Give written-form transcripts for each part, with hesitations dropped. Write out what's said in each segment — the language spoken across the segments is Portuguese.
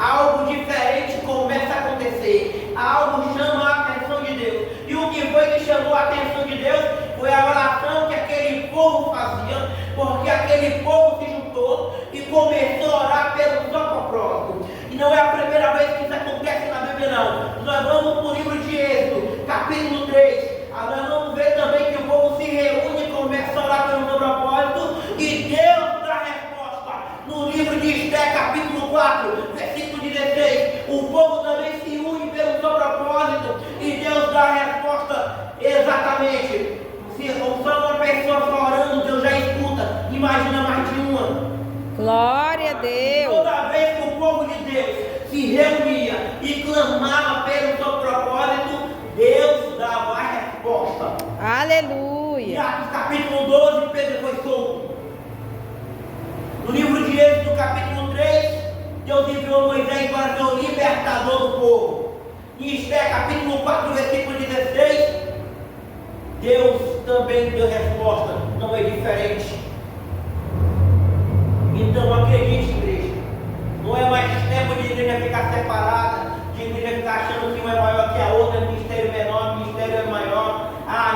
algo diferente começa a acontecer. Algo chama a atenção de Deus. E o que foi que chamou a atenção de Deus foi a oração que aquele povo fazia, porque aquele povo se juntou e começou a orar pelo seu propósito. E não é a primeira vez que isso acontece na Bíblia, não. Nós vamos para o livro de Êxodo, capítulo 3. Nós vamos ver também que o povo se reúne e começa a orar pelo seu propósito, e Deus dá a resposta. No livro de Esté, capítulo 4, versículo 16, o povo também se une pelo seu propósito, e Deus dá a resposta exatamente. Se só uma pessoa só orando, Deus já escuta. Imagina mais de uma. Glória a Deus. Toda vez que o povo de Deus se reunia e clamava pelo seu propósito, Deus dava a resposta. Aleluia. Em Atos capítulo 12, Pedro foi solto. No livro de Êxodo, capítulo 3, Deus enviou Moisés para ser o libertador do povo. Em Esté, capítulo 4, versículo 16, Deus também deu resposta, não é diferente. Então acredite, igreja, não é mais tempo de igreja ficar separada, de igreja ficar achando que um é maior que a outra, ministério menor, ministério é maior,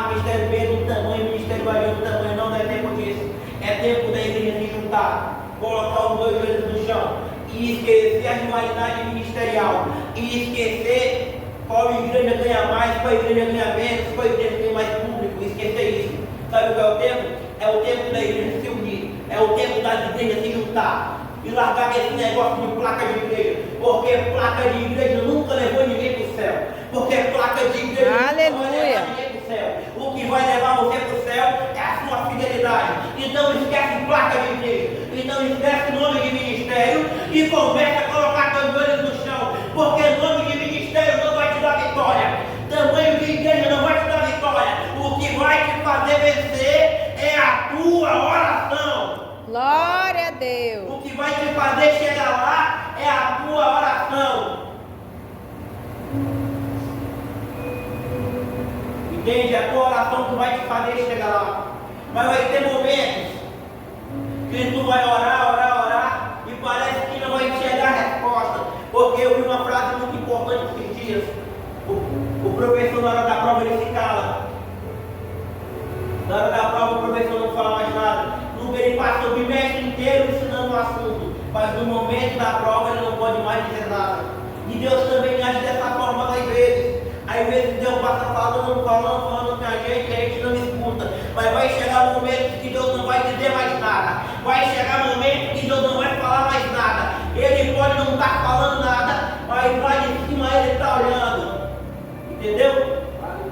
ministério mesmo tamanho, ministério maior do tamanho. Não é tempo disso. É tempo da igreja se juntar, colocar os dois joelhos no chão e esquecer a rivalidade ministerial, e esquecer qual igreja ganha mais, qual igreja ganha menos, qual igreja tem mais público. Esquecer isso. Sabe qual é o tempo? É o tempo da igreja se unir, é o tempo das igrejas se juntar e largar esse negócio de placa de igreja, porque placa de igreja nunca levou ninguém para o céu, porque placa de igreja nunca vai levar ninguém para o céu. O que vai levar você para o céu é a sua fidelidade. Então esquece placa de igreja, então esquece nome de ministério e começa a colocar teus joelhos no chão, porque nome de ministério não vai te dar vitória, tamanho de igreja não vai te dar vitória. O que vai te fazer vencer é a tua oração. Glória a Deus. O que vai te fazer chegar lá é a tua oração. Entende? É a tua oração que vai te fazer chegar lá. Mas vai ter momentos que tu vai orar e parece que não vai chegar a resposta. Porque eu vi uma frase muito importante esses dias. O professor, na hora da prova, ele se cala. Na hora da prova, o professor não fala mais nada. Ele passou o bimestre inteiro ensinando o assunto, mas no momento da prova ele não pode mais dizer nada. E Deus também age dessa forma às vezes. Às vezes Deus passa falando com a gente não escuta. Mas vai chegar um momento que Deus não vai dizer mais nada. Vai chegar um momento que Deus não vai falar mais nada. Ele pode não estar falando nada, mas lá de cima ele está olhando. Entendeu?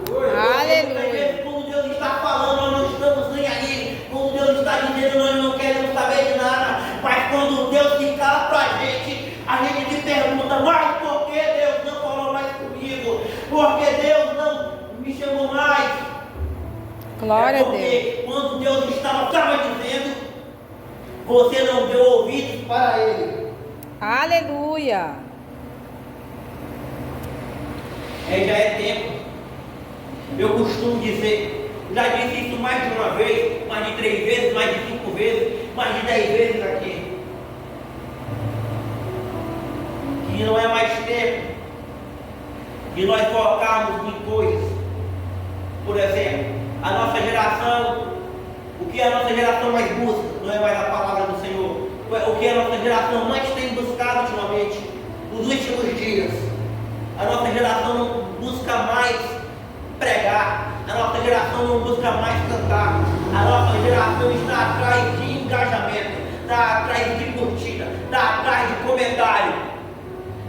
Aleluia. Quando Deus está falando, nós não estamos nem aí. Quando Deus está dizendo, nós não queremos saber de nada. Mas quando Deus se cala para a gente se pergunta, mas por que Deus não falou mais comigo? Por que Deus não me chamou mais? Glória a Deus. Porque quando Deus estava dizendo, você não deu ouvidos para Ele. Aleluia. Já é tempo. Eu costumo dizer, já disse isso mais de uma vez, mais de 3 vezes, mais de 5 vezes, mais de 10 vezes aqui. Que não é mais tempo de nós focarmos em coisas. Por exemplo, a nossa geração, o que a nossa geração mais busca, não é mais a palavra do Senhor. O que a nossa geração mais tem buscado ultimamente, nos últimos dias. A nossa geração não busca mais pregar, a nossa geração não busca mais cantar, a nossa geração está atrás de engajamento, está atrás de curtida, está atrás de comentário.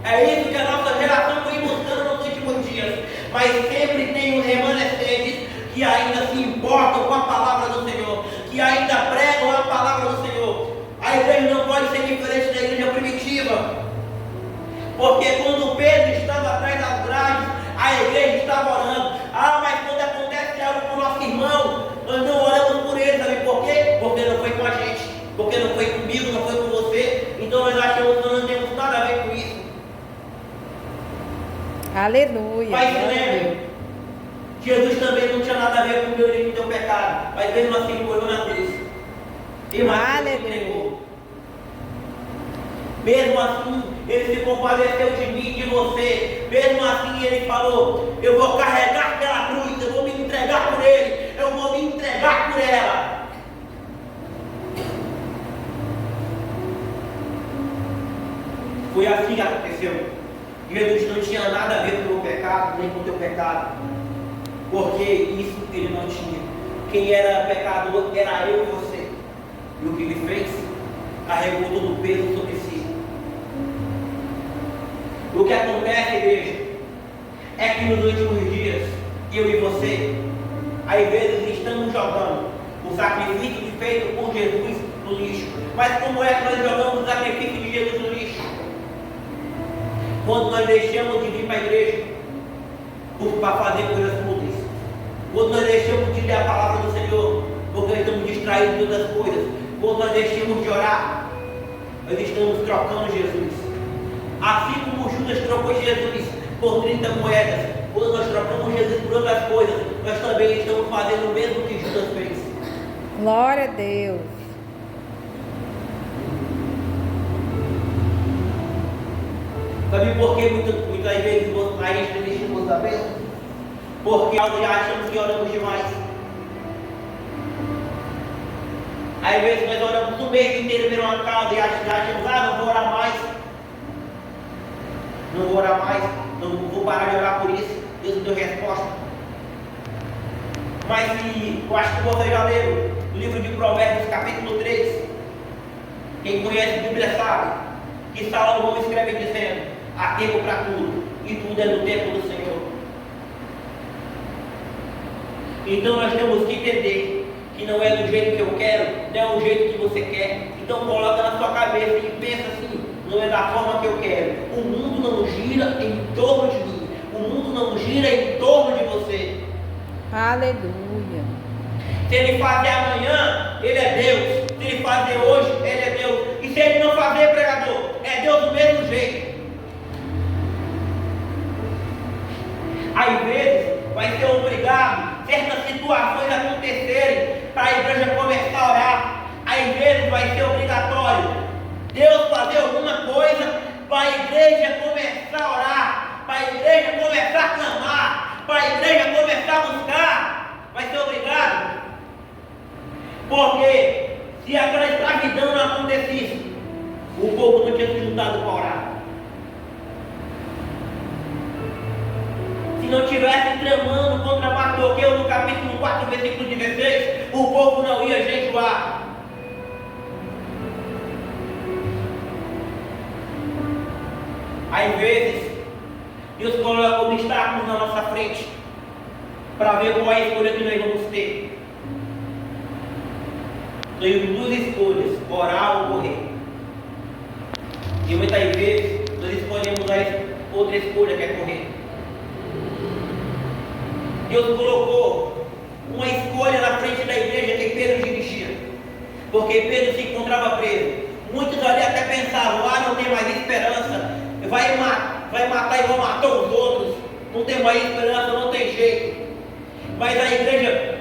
É isso que a nossa geração vem buscando nos últimos dias, mas sempre tem os remanescentes que ainda se importam com a palavra do Senhor, que ainda pregam a palavra do Senhor. A igreja não pode ser diferente da igreja primitiva, porque quando Pedro estava atrás das grades, a igreja estava orando. Mas quando acontece algo com o nosso irmão, nós não oramos por ele, sabe por quê? Porque não foi com a gente, porque não foi comigo, não foi com você. Então nós achamos que nós não temos nada a ver com isso. Aleluia. Mas lembre, Jesus também não tinha nada a ver com o meu e com o teu pecado, mas mesmo assim morreu na cruz. E mais entregou. Mesmo assim, Ele se compadeceu de mim, de você. Mesmo assim ele falou, eu vou carregar aquela cruz, eu vou me entregar por ele, eu vou me entregar por ela. Foi assim que aconteceu. Jesus não tinha nada a ver com o meu pecado, nem com o teu pecado. Porque isso ele não tinha. Quem era pecador era eu e você. E o que ele fez? Carregou todo o peso sobre si. O que acontece, igreja, é que nos últimos dias, eu e você, às vezes estamos jogando o sacrifício feito por Jesus no lixo. Mas como é que nós jogamos o sacrifício de Jesus no lixo? Quando nós deixamos de vir para a igreja para fazer coisas ruins, quando nós deixamos de ler a palavra do Senhor, porque nós estamos distraídos de outras coisas, quando nós deixamos de orar, nós estamos trocando Jesus. Assim como Judas trocou Jesus por 30 moedas, quando nós trocamos Jesus por outras coisas, nós também estamos fazendo o mesmo que Judas fez. Glória a Deus. Sabe por que muitas vezes a gente desistimos da bênção? Porque nós já achamos que oramos demais. Às vezes nós oramos o mês inteiro por uma causa e já achamos, não vou orar mais. Não vou orar mais, não vou parar de orar por isso. Deus me deu resposta. Mas eu acho que você já leu o livro de Provérbios, capítulo 3. Quem conhece a Bíblia sabe que Salomão escreve dizendo: há tempo para tudo, e tudo é no tempo do Senhor. Então nós temos que entender que não é do jeito que eu quero, não é o jeito que você quer. Então coloca na sua cabeça e pensa assim: não é da forma que eu quero. O mundo não gira em torno de mim, o mundo não gira em torno de você. Aleluia. Se ele fazer amanhã, ele é Deus. Se ele fazer hoje, ele é Deus. E se ele não fazer, pregador, é Deus do mesmo jeito. Às vezes, vai ser obrigado certas situações acontecerem para a igreja começar a orar. Às vezes vai ser obrigatório Deus fazer alguma coisa para a igreja começar a orar, para a igreja começar a clamar, para a igreja começar a buscar. Vai ser obrigado. Porque se aquela escravidão não acontecesse, o povo não tinha se juntado para orar. Se não tivesse tramando contra Mardoqueu no capítulo 4, versículo 16, o povo não ia jejuar. Às vezes, Deus coloca obstáculos na nossa frente para ver qual é a escolha que nós vamos ter. Temos duas escolhas: orar ou correr. E muitas vezes nós escolhemos a outra escolha, que é correr. Deus colocou uma escolha na frente da igreja que Pedro dirigia, porque Pedro se encontrava preso. Muitos ali até pensavam: não tem mais esperança, vai matar e vai matar os outros, não tem mais esperança, não tem jeito. Mas a igreja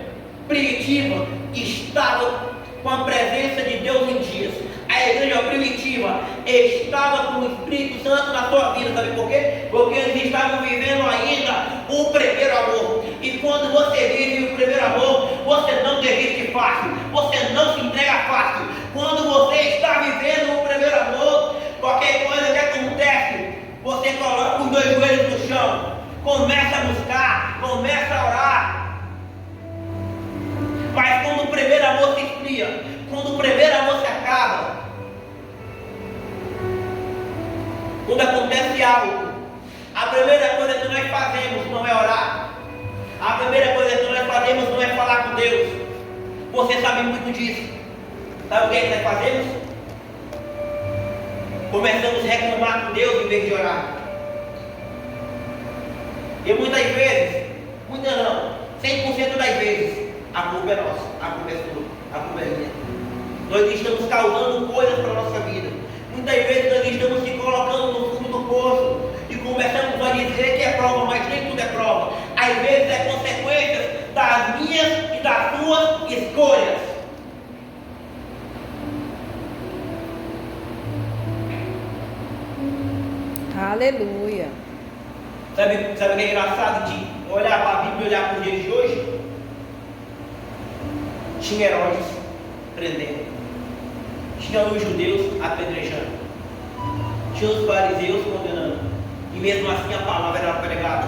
primitiva estava com a presença de Deus em dias. A igreja primitiva estava com o Espírito Santo na sua vida. Sabe por quê? Porque eles estavam vivendo ainda o primeiro amor. E quando você vive o primeiro amor, você não desiste fácil, você não se entrega fácil. Quando você está vivendo o primeiro amor, qualquer coisa que acontece, você coloca os dois joelhos no chão, começa a buscar, começa a orar. Mas quando o primeiro amor se esfria, quando o primeiro amor se acaba, quando acontece algo, a primeira coisa que nós fazemos não é orar. A primeira coisa que nós fazemos não é falar com Deus. Você sabe muito disso. Sabe o que nós fazemos? Começamos a reclamar com Deus em vez de orar. E muitas vezes, muitas não, 100% das vezes, a culpa é nossa, a culpa é sua, a culpa é minha. Nós estamos causando coisas para a nossa vida. Muitas vezes nós estamos se colocando no fundo do poço e começamos a dizer que é prova, mas nem tudo é prova. Às vezes é consequências das minhas e das suas escolhas. Aleluia. Sabe o que é engraçado de olhar para a Bíblia e olhar para os dias de hoje? Tinha Herodes prendendo, tinha os judeus apedrejando, tinha os fariseus condenando, e mesmo assim a palavra era pregada.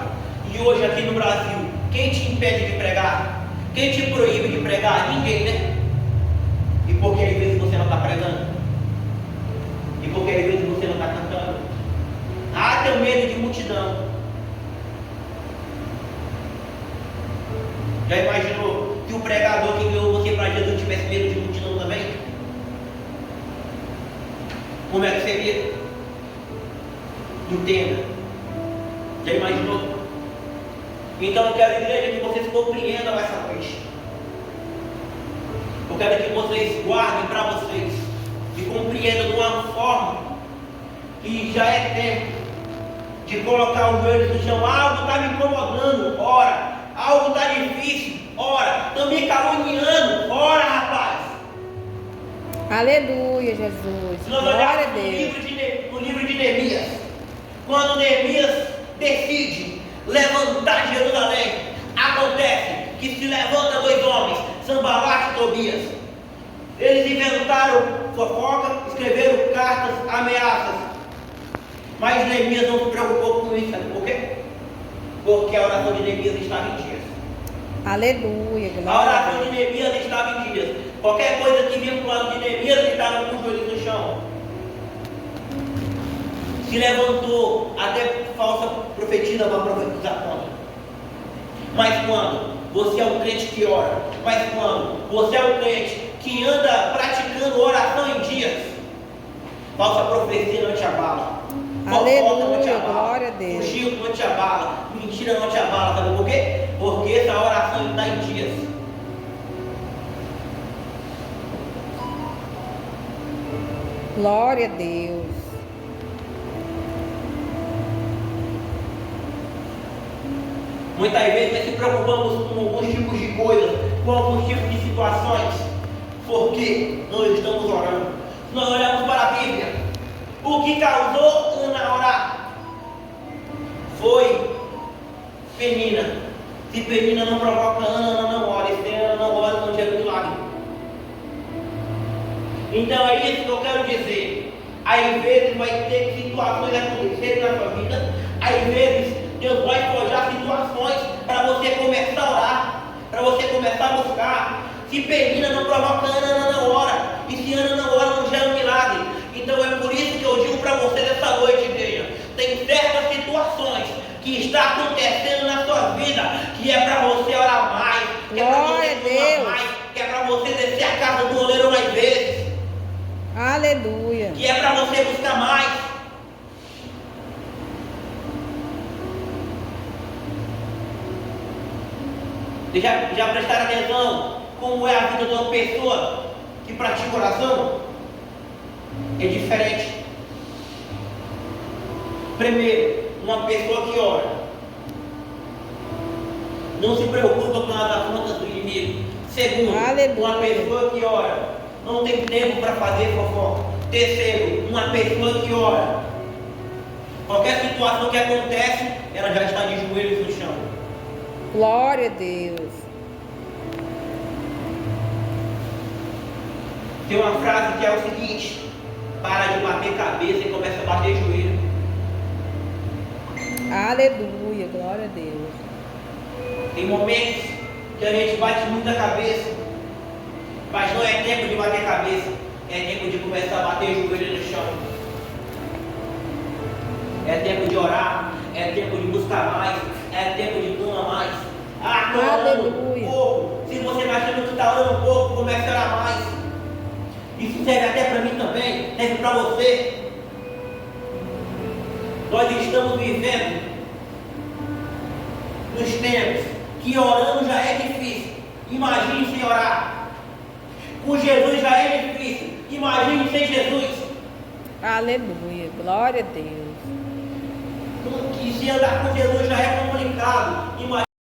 E hoje aqui no Brasil, quem te impede de pregar? Quem te proíbe de pregar? Ninguém, né? E por que às vezes você não está pregando? E por que às vezes você não está cantando? Ah, tenho medo de multidão. Já imaginou que o pregador que ganhou você para Jesus tivesse medo de multidão também? Como é que seria? Entenda. Já imaginou? Então eu quero, igreja, que vocês compreendam essa noite. Eu quero que vocês guardem para vocês e compreendam de uma forma que já é tempo de colocar os joelhos no chão. Algo está me incomodando, ora. Algo está difícil, ora. Estão me caluniando, ora, rapaz. Aleluia, Jesus. Se nós Glória a olharmos Deus. no livro de Neemias, quando Neemias decide levantar Jerusalém, acontece que se levanta dois homens, Sanbalate e Tobias. Eles inventaram fofoca, escreveram cartas, ameaças. Mas Neemias não se preocupou com isso, sabe por quê? Porque a oração de Neemias estava em dias. Aleluia, A glória a oração Deus. de Neemias estava em dias. Qualquer coisa que vinha para o lado de Neemias, ele estava com os joelhos no chão. Se levantou até falsa profetisa para profetizar contra. Mas quando você é um crente que ora, mas quando você é um crente que anda praticando oração em dias, falsa profecia não te abala. Fofoca não te Aleluia, abala. glória a Deus. Fugir não te abala. Mentira não te abala. Sabe por quê? Porque essa oração está em dias. Glória a Deus. Muitas vezes nós se preocupamos com alguns tipos de coisas, com alguns tipos de situações, porque não estamos orando. Se nós olhamos para a Bíblia, o que causou Ana orar foi Penina. Se Penina não provoca Ana, Ana não ora. E se Ana não ora, não gera milagre. Então é isso que eu quero dizer. Às vezes vai ter situações acontecerem na sua vida. Às vezes Deus vai forjar situações para você começar a orar, para você começar a buscar. Se Penina não provoca Ana, Ana não ora. E se Ana não ora, não gera milagre. Então é por isso que eu digo para você nessa noite, igreja, tem certas situações que está acontecendo na sua vida, que é para você orar mais, que é para você clamar mais, que é para você descer a casa do oleiro mais vezes, Aleluia. que é para você buscar mais. Vocês já prestaram atenção como é a vida de uma pessoa que pratica oração? É diferente. Primeiro, uma pessoa que ora não se preocupa com as afrontas do inimigo. Segundo, Aleluia. uma pessoa que ora não tem tempo para fazer fofoca. Terceiro, uma pessoa que ora, qualquer situação que acontece, ela já está de joelhos no chão. Glória a Deus. Tem uma frase que é o seguinte: para de bater cabeça e começa a bater joelho. Aleluia, glória a Deus. Tem momentos que a gente bate muita cabeça, mas não é tempo de bater cabeça, é tempo de começar a bater joelho no chão. É tempo de orar, é tempo de buscar mais, é tempo de clamar mais. Ah, estou orando um pouco. Se você está achando que está orando um pouco, comece a orar mais. Isso serve até para mim também, serve para você. Nós estamos vivendo nos tempos que orando já é difícil. Imagine sem orar. Com Jesus já é difícil. Imagine sem Jesus. Aleluia, glória a Deus. Que se andar com Jesus já é complicado. Imagine